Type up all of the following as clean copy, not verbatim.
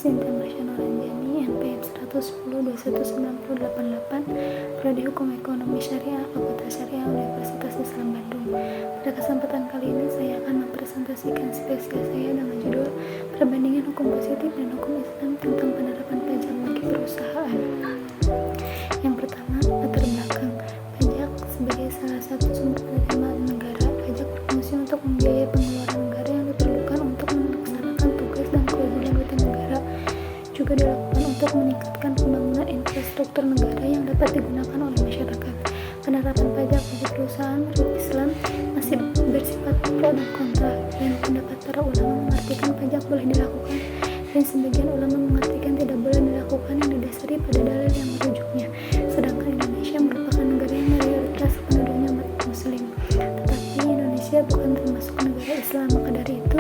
Indeks Internasional Ranjani NPM 110-21988, Prodi Hukum Ekonomi Syariah, Fakultas Syariah, Universitas Islam Bandung. Pada kesempatan kali ini saya akan mempresentasikan spesial saya dengan judul Perbandingan Hukum Positif dan Hukum Islam tentang penerapan pajak bagi perusahaan. Yang pertama, latar belakang. Pajak sebagai salah satu sumber penerimaan negara. Pajak berfungsi untuk membiayai pengeluaran negara yang diperlukan untuk melaksanakan tugas dan kewajiban wajib negara. Juga dilakukan untuk meningkatkan pembangunan infrastruktur negara yang dapat digunakan oleh masyarakat. Penerapan pajak bagi perusahaan menurut Islam masih bersifat pro dan kontra, dan pendapat para ulama mengartikan pajak boleh dilakukan dan sebagian ulama mengartikan tidak boleh dilakukan yang didasari pada dalil yang merujuknya. Sedangkan Indonesia merupakan negara yang mayoritas penduduknya umat muslim. Tetapi Indonesia bukan termasuk negara Islam, maka dari itu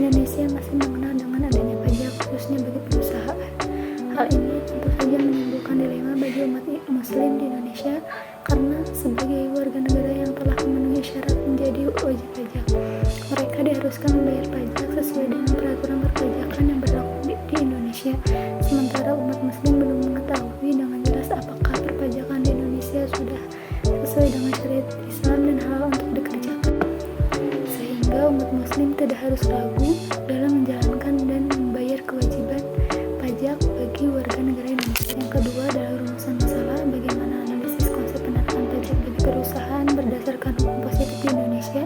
Indonesia masih mengenal dengan adanya pajak khususnya bagi perusahaan. Hal ini tentu saja menimbulkan dilema bagi umat muslim di Indonesia karena sebagai warga negara yang telah memenuhi syarat menjadi wajib pajak, mereka diharuskan membayar pajak sesuai dengan peraturan perpajakan yang berlaku di Indonesia. Sementara umat muslim belum mengetahui dengan jelas apakah perpajakan di Indonesia sudah sesuai dengan syariat Islam dan halal untuk dikerjakan, sehingga umat muslim tidak harus ragu dalam menjalankan dan membayar kewajiban pajak bagi warga negara Indonesia. Yang kedua adalah rumusan masalah bagaimana analisis konsep penerapan pajak bagi perusahaan berdasarkan hukum positif di Indonesia,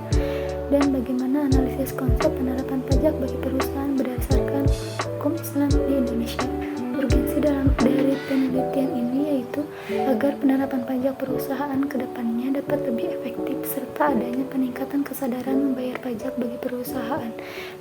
dan bagaimana analisis konsep penerapan pajak bagi perusahaan berdasarkan hukum Islam di Indonesia. Urgensi dari penelitian ini yaitu agar penerapan pajak perusahaan ke depannya dapat lebih efektif serta adanya peningkatan kesadaran membayar pajak bagi perusahaan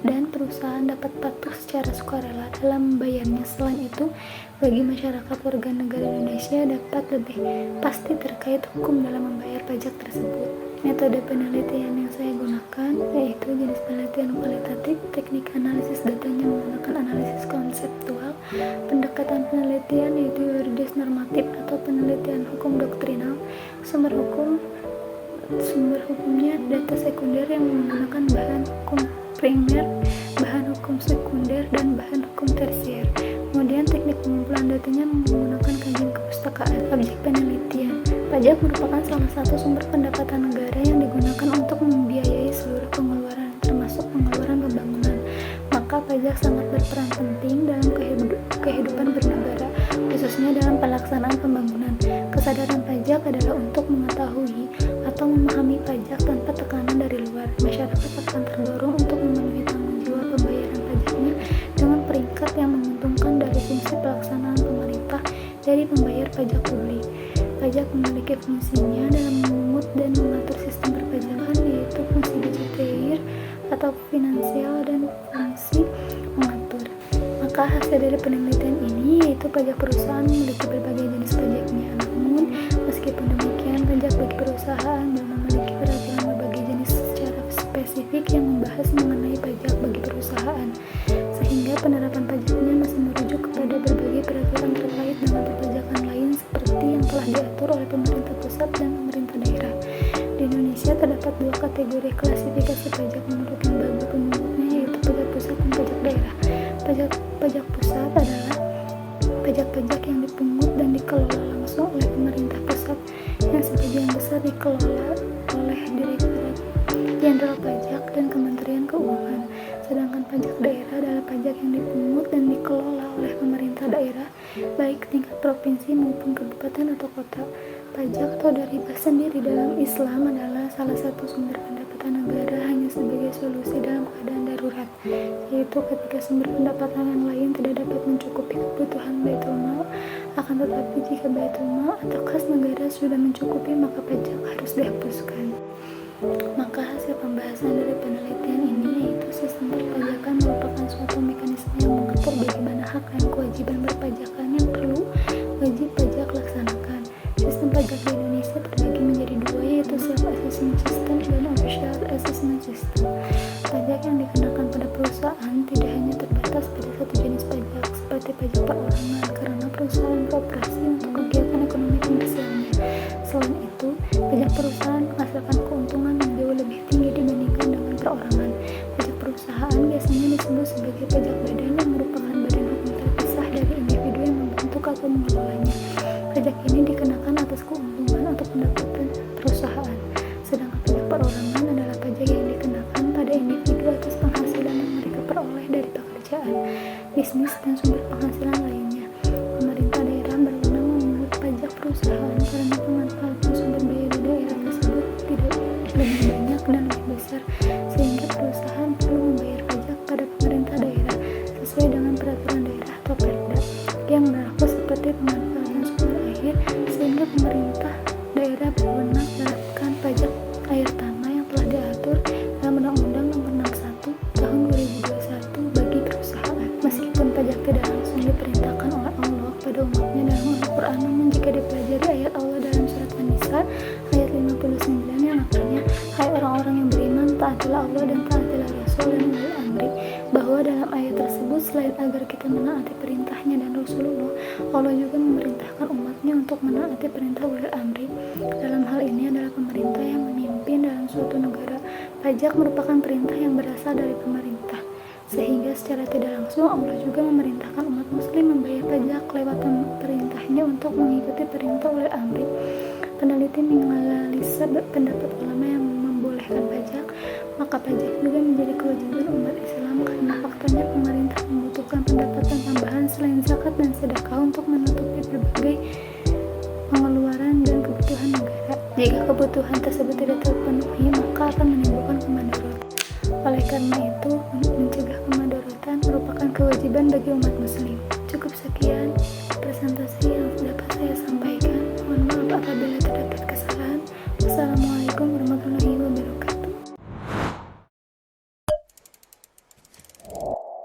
dan perusahaan dapat patuh secara sukarela dalam membayarnya. Selain itu, bagi masyarakat warga negara Indonesia dapat lebih pasti terkait hukum dalam membayar pajak tersebut. Metode penelitian yang saya gunakan yaitu jenis penelitian kualitatif, teknik analisis datanya menggunakan analisis konseptual, pendekatan penelitian yaitu yuridis normatif atau penelitian hukum doktrinal, sumber hukumnya data sekunder yang menggunakan bahan hukum primer, bahan hukum sekunder, dan bahan hukum tersier. Kemudian teknik pengumpulan datanya menggunakan kajian kepustakaan. Objek penelitian. Pajak merupakan salah satu sumber pendapatan negara yang digunakan untuk membiayai seluruh pengeluaran, termasuk pengeluaran pembangunan. Maka pajak sangat berperan penting dalam kehidupan bernegara, khususnya dalam pelaksanaan pembangunan. Kesadaran pajak adalah untuk mengetahui atau memahami pajak tanpa tekanan dari luar. Masyarakat akan terdorong untuk memenuhi tanggung jawab pembayaran pajaknya dengan peringkat yang menguntungkan dari fungsi pelaksanaan pemerintah dari pembayar pajak publik. Pajak memiliki fungsinya dalam memungut dan mengatur sistem perpajakan, yaitu fungsi budgeteer atau finansial dan fungsi mengatur. Maka hasil dari penelitian ini yaitu pajak perusahaan memiliki berbagai jenis pajaknya. Namun, meskipun demikian, pajak bagi perusahaan belum memiliki peraturan berbagai jenis secara spesifik yang membahas mengenai pajak bagi perusahaan, sehingga penerapan pajaknya masih merujuk kepada berbagai peraturan terkait dengan perpajakan lain seperti yang telah diatur oleh pemerintah pusat dan pemerintah daerah. Di Indonesia terdapat dua kategori klasifikasi pajak menurut lembaga pemungutnya, yaitu pajak pusat dan pajak daerah. Pajak pusat adalah pajak-pajak yang dipungut dan dikelola langsung oleh pemerintah pusat yang sebagian besar dikelola oleh Direktorat Jenderal Pajak dan Kementerian Keuangan. Sedangkan pajak daerah adalah pajak yang dipungut dan dikelola oleh pemerintah daerah, baik tingkat provinsi maupun kabupaten atau kota. Pajak atau ribah sendiri dalam Islam adalah salah satu sumber pendapatan negara hanya sebagai solusi dalam keadaan darurat, yaitu ketika sumber pendapatan yang lain tidak dapat mencukupi kebutuhan baitul mal. Akan tetapi jika baitul mal atau kas negara sudah mencukupi, maka pajak harus dihapuskan. Maka hasil pembahasan dari penelitian ini yaitu sistem perpajakan merupakan suatu mekanisme yang mengatur bagaimana hak dan kewajiban berpajakan yang perlu wajib pajak laksanakan. Sistem pajak di Indonesia terbagi menjadi dua, yaitu self-assessment system dan official assessment system. Pajak yang dikenakan pada perusahaan tidak hanya terbatas pada satu jenis pajak seperti pajak perorangan, karena perusahaan beroperasi untuk kegiatan ekonomi komersialnya. Selain itu, pajak perusahaan menghasilkan keuntungan yang jauh lebih tinggi dibandingkan dengan perorangan. Pajak perusahaan biasanya disebut sebagai pajak badan yang merupakan badan hukum tertentu Pajak ini dikenakan atas keuntungan atau pendapatan perusahaan, sedangkan pajak perorangan adalah pajak yang dikenakan pada individu atas penghasilan yang mereka peroleh dari pekerjaan, bisnis, dan sumber penghasilan lainnya. Pemerintah daerah berwenang memungut pajak perusahaan karena pemanfaatan sumber daya di daerah tersebut tidak lebih banyak dan lebih besar, sehingga perusahaan perlu membayar pajak pada pemerintah daerah sesuai dengan peraturan daerah atau perda yang berlaku, seperti pemanfaatan sumber air, sehingga pemerintah daerah berwenang menerapkan pajak air tanah yang telah diatur dalam Undang-Undang Nomor 61 Tahun 2021 bagi perusahaan. Meskipun pajak tidak langsung diperintahkan oleh Allah pada umatnya dalam Al-Quran, namun jika dipelajari ayat Allah dalam surat An-Nisa ayat 59 yang artinya, hai orang-orang yang beriman, taatilah Allah dan taatilah Rasul dan ulil amri, bahwa dalam ayat tersebut selain agar kita menaati perintahnya dan Rasulullah, Allah juga memerintahkan umatnya untuk menaati perintah ulil amri. Dalam hal ini adalah pemerintah yang memimpin dalam suatu negara. Pajak merupakan perintah yang berasal dari pemerintah, sehingga secara tidak langsung Allah juga memerintahkan umat muslim membayar pajak lewat perintahnya untuk mengikuti perintah ulil amri. Peneliti menganalisa pendapat ulama yang membolehkan pajak, maka pajak juga menjadi kewajiban umat Islam karena faktanya pemerintah membutuhkan pendapatan tambahan selain zakat dan sedekah untuk menutupi berbagai pengeluaran dan kebutuhan negara. Jika kebutuhan tersebut tidak terpenuhi, maka akan menimbulkan kemadharatan. Oleh karena itu, mencegah kemadharatan merupakan kewajiban bagi umat muslim.